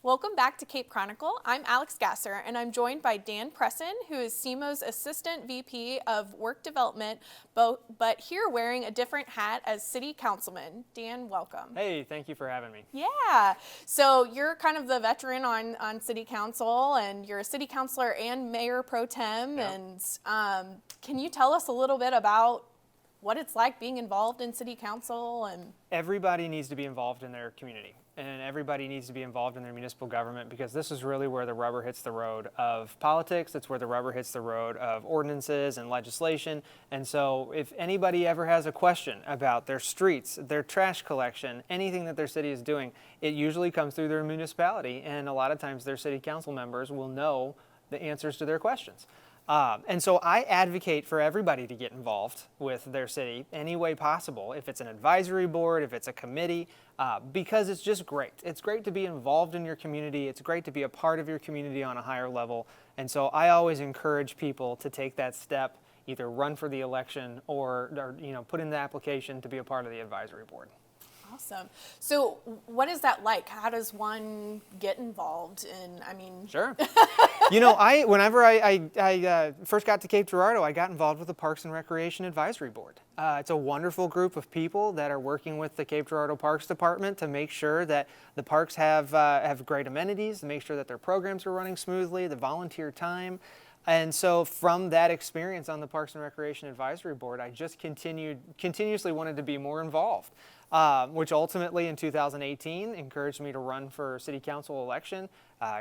Welcome back to Cape Chronicle. I'm Alix Gasser, and I'm joined by Dan Presson, who is SEMO's Assistant VP of Work Development, but here wearing a different hat as City Councilman. Dan, welcome. Hey, thank you for having me. Yeah, so you're kind of the veteran on City Council, and you're a City Councilor and Mayor Pro Tem, Yep. and can you tell us a little bit about what it's like being involved in City Council? And Everybody needs to be involved in their community, and everybody needs to be involved in their municipal government, because this is really where the rubber hits the road of politics. It's where the rubber hits the road of ordinances and legislation. And so if anybody ever has a question about their streets, their trash collection, anything that their city is doing, it usually comes through their municipality, and a lot of times their city council members will know the answers to their questions. And so I advocate for everybody to get involved with their city any way possible, if it's an advisory board, if it's a committee, because it's just great. It's great to be involved in your community. It's great to be a part of your community on a higher level. And so I always encourage people to take that step, either run for the election or put in the application to be a part of the advisory board. awesome. So what is that like? How does one get involved in, Sure. Whenever I first got to Cape Girardeau, I got involved with the Parks and Recreation Advisory Board. It's a wonderful group of people that are working with the Cape Girardeau Parks Department to make sure that the parks have great amenities, to make sure that their programs are running smoothly, the volunteer time. And so from that experience on the Parks and Recreation Advisory Board, I just continuously wanted to be more involved, which ultimately in 2018 encouraged me to run for city council election.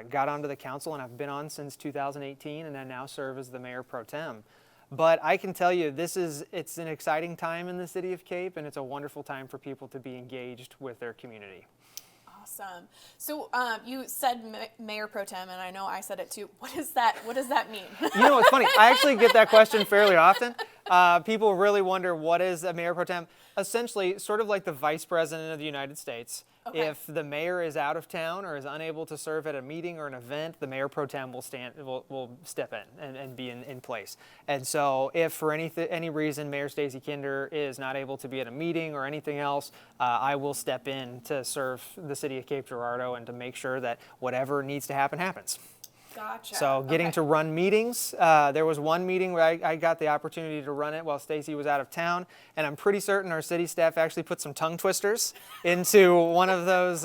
Got onto the council, and I've been on since 2018, and I now serve as the mayor pro tem. But I can tell you, it's an exciting time in the city of Cape, and it's a wonderful time for people to be engaged with their community. Awesome. So you said Mayor Pro Tem, and I know I said it too. What does that mean? It's funny. I actually get that question fairly often. People really wonder, what is a Mayor Pro Tem? Essentially, sort of like the Vice President of the United States. Okay. If the mayor is out of town or is unable to serve at a meeting or an event, the Mayor Pro Tem will step in and be in place. And so if for any reason Mayor Stacey Kinder is not able to be at a meeting or anything else, I will step in to serve the city of Cape Girardeau and to make sure that whatever needs to happen happens. Gotcha. So getting to run meetings, there was one meeting where I got the opportunity to run it while Stacey was out of town, and I'm pretty certain our city staff actually put some tongue twisters into one of those,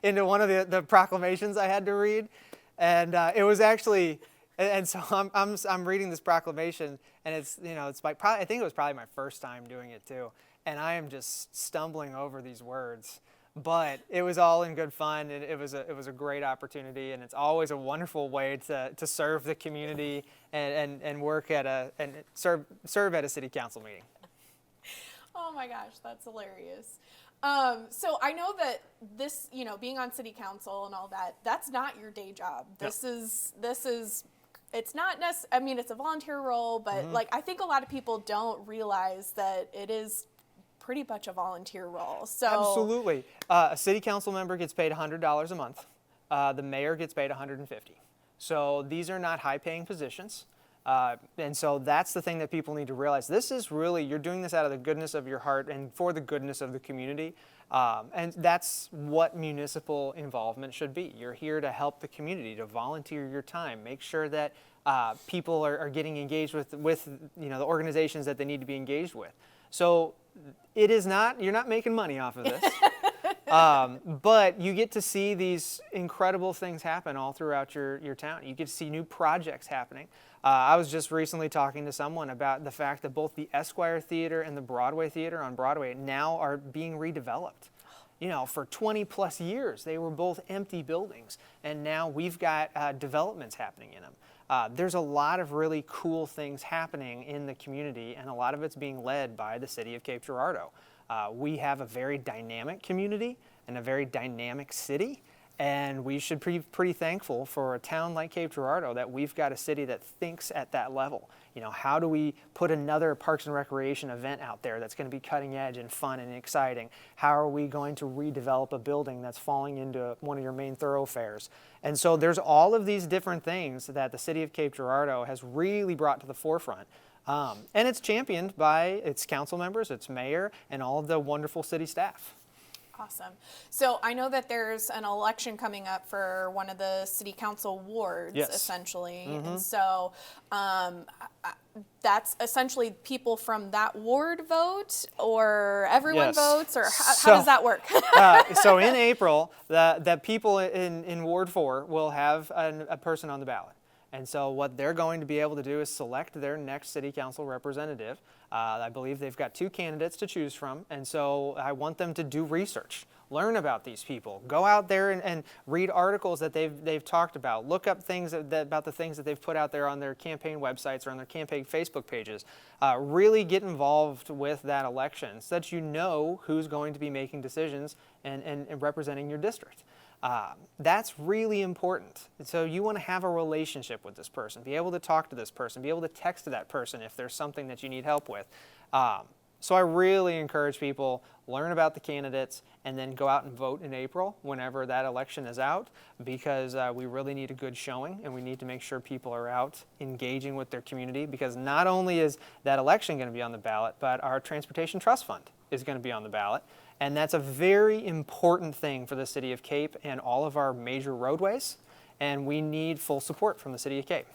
into one of the proclamations I had to read, and it was actually, and so I'm reading this proclamation, and it's like I think it was probably my first time doing it too, and I am just stumbling over these words. But it was all in good fun, and it was a great opportunity, and it's always a wonderful way to serve the community and work and serve at a city council meeting. Oh my gosh, that's hilarious. So I know that this, being on city council and all that, that's not your day job. This is it's not necessarily, it's a volunteer role, but I think a lot of people don't realize that it is pretty much a volunteer role. So absolutely. A city council member gets paid $100 a month. The mayor gets paid $150. So these are not high-paying positions. And so that's the thing that people need to realize. This is really, you're doing this out of the goodness of your heart and for the goodness of the community. And that's what municipal involvement should be. You're here to help the community, to volunteer your time, make sure that people are getting engaged with the organizations that they need to be engaged with. So it is not, you're not making money off of this, but you get to see these incredible things happen all throughout your town. You get to see new projects happening. I was just recently talking to someone about the fact that both the Esquire Theater and the Broadway Theater on Broadway now are being redeveloped. For 20 plus years, they were both empty buildings, and now we've got developments happening in them. There's a lot of really cool things happening in the community, and a lot of it's being led by the city of Cape Girardeau. We have a very dynamic community and a very dynamic city, and we should be pretty thankful for a town like Cape Girardeau that we've got a city that thinks at that level. How do we put another Parks and Recreation event out there that's going to be cutting edge and fun and exciting? How are we going to redevelop a building that's falling into one of your main thoroughfares? And so there's all of these different things that the city of Cape Girardeau has really brought to the forefront. And it's championed by its council members, its mayor, and all of the wonderful city staff. Awesome. So I know that there's an election coming up for one of the city council wards, Yes. essentially. And so that's essentially people from that ward vote, or everyone Yes. votes, or how So- does that work? So in April, the people in Ward 4 will have a person on the ballot. And so what they're going to be able to do is select their next city council representative. I believe they've got 2 candidates to choose from. And so I want them to do research, learn about these people, go out there and read articles that they've talked about, look up things about the things that they've put out there on their campaign websites or on their campaign Facebook pages. Really get involved with that election so that you know who's going to be making decisions and representing your district. That's really important. So you want to have a relationship with this person, be able to talk to this person, be able to text to that person if there's something that you need help with. So I really encourage people, learn about the candidates, and then go out and vote in April whenever that election is out, because we really need a good showing, and we need to make sure people are out engaging with their community, because not only is that election going to be on the ballot, but our Transportation Trust Fund is going to be on the ballot. And that's a very important thing for the City of Cape and all of our major roadways, and we need full support from the City of Cape.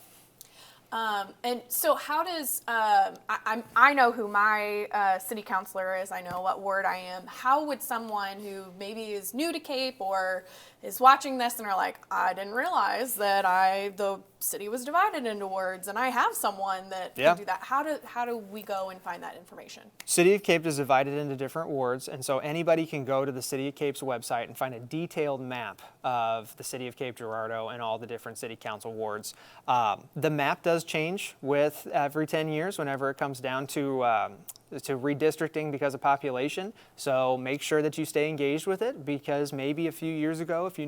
And so how does, I know who my city councilor is, I know what ward I am. How would someone who maybe is new to Cape or is watching this and are like, I didn't realize that the city was divided into wards and I have someone that can do that. How do we go and find that information? City of Cape is divided into different wards, and so anybody can go to the City of Cape's website and find a detailed map of the City of Cape Girardeau and all the different city council wards. The map does change with every 10 years whenever it comes down to redistricting because of population. So make sure that you stay engaged with it, because maybe a few years ago, if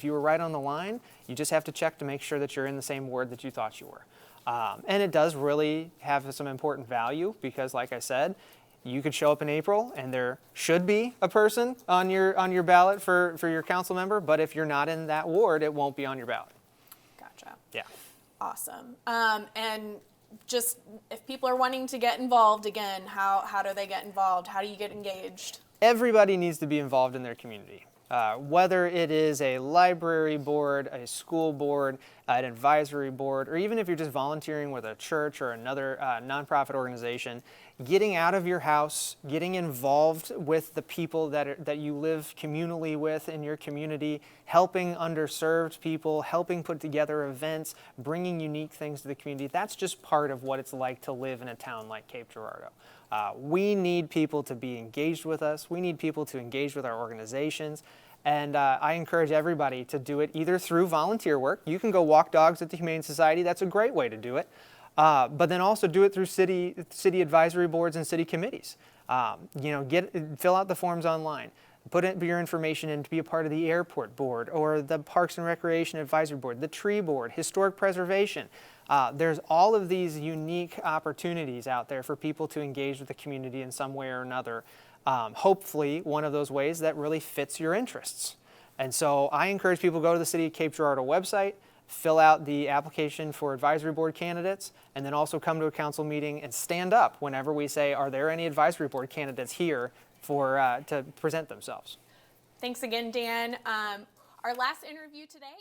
you were right on the line, you just have to check to make sure that you're in the same ward that you thought you were. And it does really have some important value, because like I said, you could show up in April and there should be a person on your ballot for your council member, but if you're not in that ward, it won't be on your ballot. Gotcha. Yeah. Awesome. And just if people are wanting to get involved again, how do they get involved? How do you get engaged? Everybody needs to be involved in their community. Whether it is a library board, a school board, an advisory board, or even if you're just volunteering with a church or another nonprofit organization, getting out of your house, getting involved with the people that you live communally with in your community, helping underserved people, helping put together events, bringing unique things to the community, that's just part of what it's like to live in a town like Cape Girardeau. We need people to be engaged with us. We need people to engage with our organizations. And I encourage everybody to do it either through volunteer work. You can go walk dogs at the Humane Society. That's a great way to do it. But then also do it through city advisory boards and city committees. Fill out the forms online. Put your information in to be a part of the airport board or the Parks and Recreation Advisory Board, the tree board, historic preservation. There's all of these unique opportunities out there for people to engage with the community in some way or another. Hopefully one of those ways that really fits your interests. And so I encourage people to go to the City of Cape Girardeau website, fill out the application for advisory board candidates, and then also come to a council meeting and stand up whenever we say, are there any advisory board candidates here to present themselves. Thanks again, Dan. Our last interview today